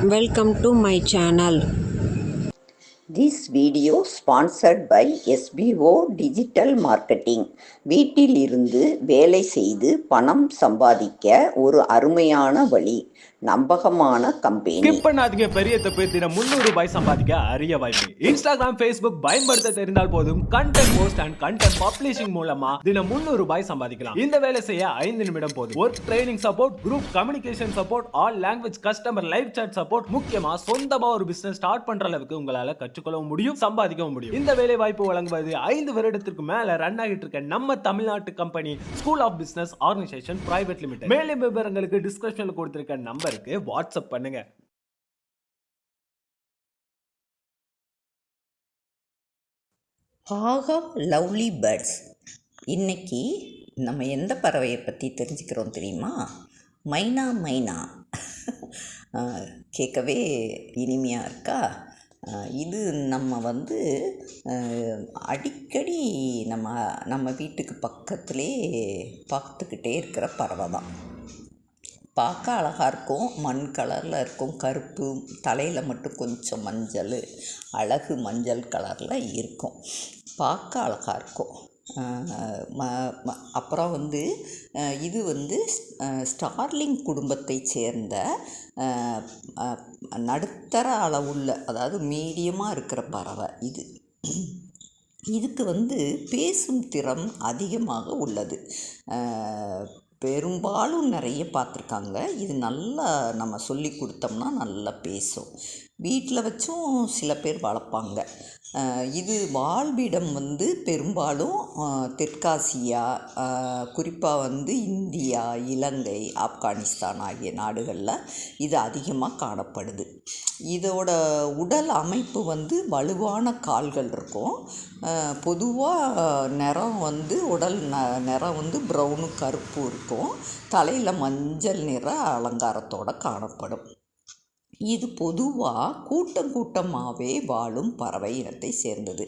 Welcome to my channel. This video sponsored by SBO Digital Marketing. வீட்டில் இருந்து வேலை செய்து பணம் சம்பாதிக்க ஒரு அருமையான வழி. நம்பகமான கம்பெனி. ஸ்கிப் பண்ணாதீங்க, பெரிய தப்பு. தினம் 300 ரூபாய் சம்பாதிக்க அரிய வாய்ப்பு. இன்ஸ்டாகிராம், Facebook பயன்படுத்த தெரிந்தால் போதும். Content post and content publishing மூலமா தினம் 300 ரூபாய் சம்பாதிக்கலாம். இந்த வேலை செய்ய 5 நிமிடம் போதும். Work training support, group communication support, all language customer live chat support, முக்கியமா சொந்தமா ஒரு பிசினஸ் ஸ்டார்ட் பண்ற அளவுக்கு உங்களால கற்றுக்கொள்ளவும் முடியும், சம்பாதிக்கவும் முடியும். இந்த வேலை வாய்ப்பு வழங்குவது 5 வருடத்திற்கு மேல ரன் ஆகிட்டு இருக்க நம்ம தமிழ்நாட்டு company school of business organisation private limited. மேலும் விவரங்களுக்கு டிஸ்கிரிப்ஷன்ல கொடுத்திருக்க நம்பருக்கு வாட்ஸ்அப் பண்ணுங்க. ஆகா லவ்லி பேர்ட்ஸ். இன்னைக்கு நம்ம எந்த பறவையை பற்றி தெரிஞ்சுக்கிறோம் தெரியுமா? மைனா. மைனா கேட்கவே இனிமையாக இருக்கா? இது நம்ம அடிக்கடி நம்ம வீட்டுக்கு பக்கத்திலே பார்த்துக்கிட்டே இருக்கிற பறவை தான். பார்க்க அழகாக இருக்கும், மண் கலரில் இருக்கும், கருப்பு, தலையில் மட்டும் கொஞ்சம் மஞ்சள், அழகு மஞ்சள் கலரில் இருக்கும், பார்க்க அழகாக இருக்கும். அப்புறம் இது ஸ்டார்லிங் குடும்பத்தை சேர்ந்த நடுத்தர அளவுள்ள, அதாவது மீடியமாக இருக்கிற பறவை இது. இதுக்கு பேசும் திறம் அதிகமாக உள்ளது. பெரும்பாலும் நிறைய பார்த்துருக்காங்க. இது நல்லா நம்ம சொல்லி கொடுத்தோம்னா நல்லா பேசும். வீட்டில் வச்சும் சில பேர் வளர்ப்பாங்க. இது வாழ்விடம் பெரும்பாலும் தெற்காசியா, குறிப்பாக இந்தியா, இலங்கை, ஆப்கானிஸ்தான் ஆகிய நாடுகளில் இது அதிகமாக காணப்படுது. இதோட உடல் அமைப்பு வலுவான கால்கள் இருக்கும். பொதுவாக நிறம் உடல் நிறம் ப்ரௌனு கருப்பு இருக்கும். தலையில் மஞ்சள் நிற அலங்காரத்தோடு காணப்படும். இது பொதுவாக கூட்டமாகவே வாழும் பறவை இனத்தை சேர்ந்தது.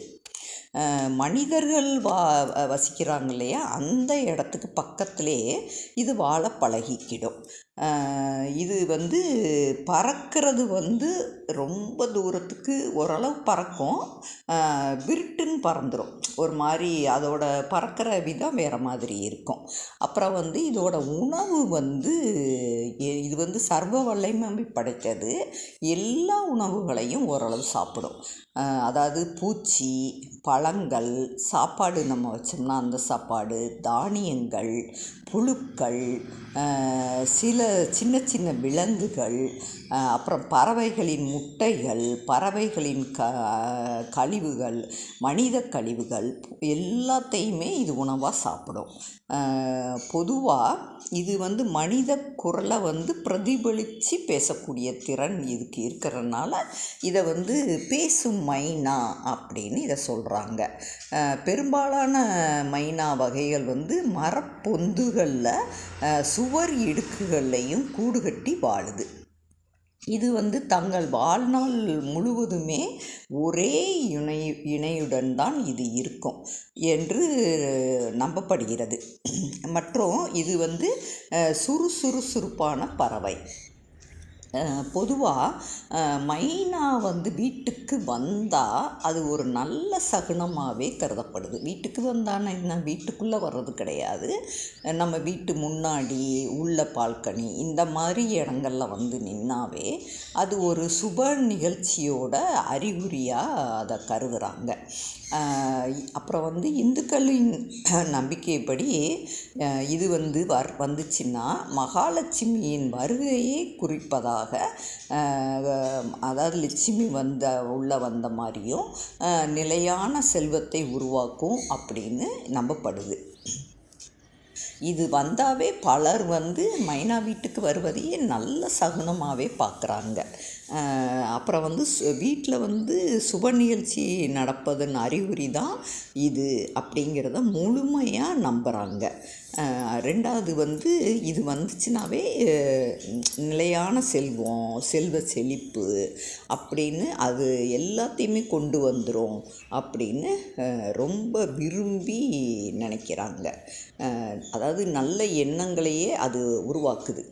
மனிதர்கள் வசிக்கிறாங்க இல்லையா, அந்த இடத்துக்கு பக்கத்திலே இது வாழ பழகிக்கிடும். இது பறக்கிறது ரொம்ப தூரத்துக்கு ஓரளவு பறக்கும். விருட்டுன்னு பறந்துடும். ஒரு மாதிரி அதோட பறக்கிற விதம் வேறு மாதிரி இருக்கும். அப்புறம் இதோட உணவு இது சர்வ வல்லமை படைத்தது. எல்லா உணவுகளையும் ஓரளவு சாப்பிடும். அதாவது பூச்சி, பழங்கள், சாப்பாடு நம்ம வச்சோம்னா அந்த சாப்பாடு, தானியங்கள், புழுக்கள், சில சின்ன சின்ன விலங்குகள், அப்புறம் பறவைகளின் முட்டைகள், பறவைகளின் கழிவுகள், மனித கழிவுகள் எல்லாத்தையுமே இது உணவாக சாப்பிடும். பொதுவாக இது மனித குரலை பிரதிபலித்து பேசக்கூடிய திறன் இதுக்கு இருக்கிறதுனால இதை பேசும் மைனா அப்படின்னு இதை சொல்கிறாங்க. பெரும்பாலான மைனா வகைகள் மரப்பொந்துகளில், சுவர் இடுக்குகள்லையும் கூடு கட்டி வாழுது. இது தங்கள் வாழ்நாள் முழுவதுமே ஒரே இணையுடன் தான் இது இருக்கும் என்று நம்பப்படுகிறது. மற்றும் இது சுறுசுறுப்பான பறவை. பொதுவாக மைனா வீட்டுக்கு வந்தால் அது ஒரு நல்ல சகுனமாகவே கருதப்படுது. வீட்டுக்கு வந்தான்னா என்ன, வீட்டுக்குள்ளே வர்றது கிடையாது. நம்ம வீட்டு முன்னாடி உள்ள பால்கனி இந்த மாதிரி இடங்களில் நின்னாவே அது ஒரு சுப நிகழ்ச்சியோட அறிகுறியாக அதை கருதுகிறாங்க. அப்புறம் இந்துக்களின் நம்பிக்கைப்படி இது வந்துச்சுன்னா மகாலட்சுமியின் வருகையை குறிப்பதாக, அதாவது லட்சுமி உள்ளே வந்த மாதிரியும் நிலையான செல்வத்தை உருவாக்கும் அப்படின்னு நம்பப்படுது. இது வந்தாவே பலர் மைனா வீட்டுக்கு வருவதையே நல்ல சகுனமாகவே பார்க்குறாங்க. அப்புறம் வீட்டில் சுப நிகழ்ச்சி நடப்பதன் அறிகுறி தான் இது அப்படிங்கிறத முழுமையாக நம்புகிறாங்க. ரெண்டாவது இது வந்துச்சுனாவே நிலையான செல்வம், செல்வ செழிப்பு அப்படின்னு அது எல்லாத்தையுமே கொண்டு வந்துடும் அப்படின்னு ரொம்ப விரும்பி நினைக்கிறாங்க. அதாவது நல்ல எண்ணங்களையே அது உருவாக்குது.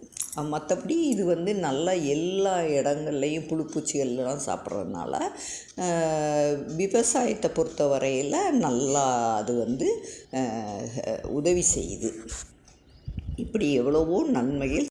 மற்றபடி இது வந்து நல்லா எல்லா இடங்கள்லையும் புழுப்பூச்சிகள்லாம் சாப்பிட்றதுனால விவசாயத்தை பொறுத்த வரையில் நல்லா அது வந்து உதவி செய்யுது. இப்படி எவ்வளவோ நன்மைகள்